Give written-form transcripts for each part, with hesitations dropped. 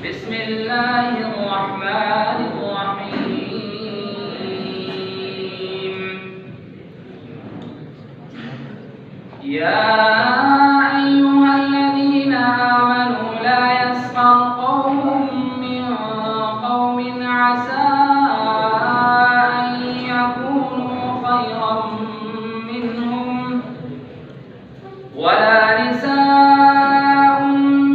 بسم الله الرحمن الرحيم. يا أيها الذين آمنوا لا يسخر قوم من قوم عسى أن يكونوا خيرا منهم ولا نساء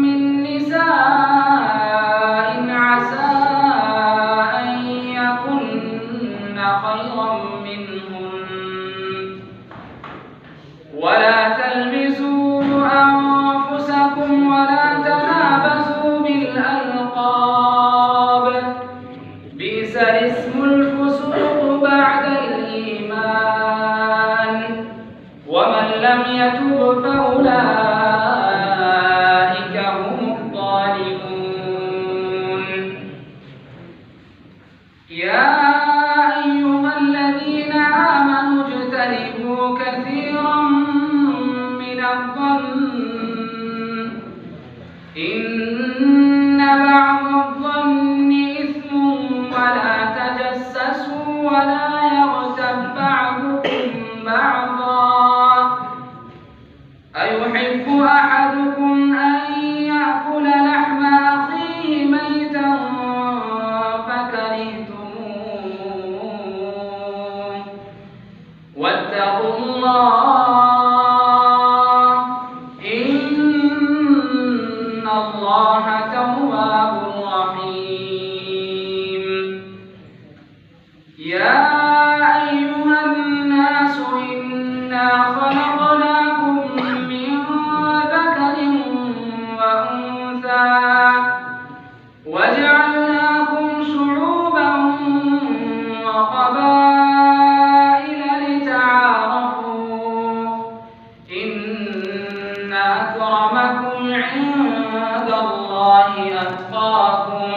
من نساء عسى أن يكن خيرا منهن ولا تلمزوا أنفسكم ولا تنابزوا بالألقاب بئس الاسم الفسوق بعد الإيمان ومن لم يتب فأولئك هم الظالمون. يا أيها الذين آمنوا اجتنبوا كثيرا من الظن إن بعض الظن إثم ولا تجسسوا ولا يغتب بعضكم بعضا أيحب أحدكم أن يأكل لحم أخيه ميتا فكرهتموه واتقوا الله إن الله تواب رحيم. يا أيها الناس إنا خلقناكم من ذكر وأنثى وجعلناكم شعوبا وقبائل لتعارفوا إن أكرمكم عند الله أتقاكم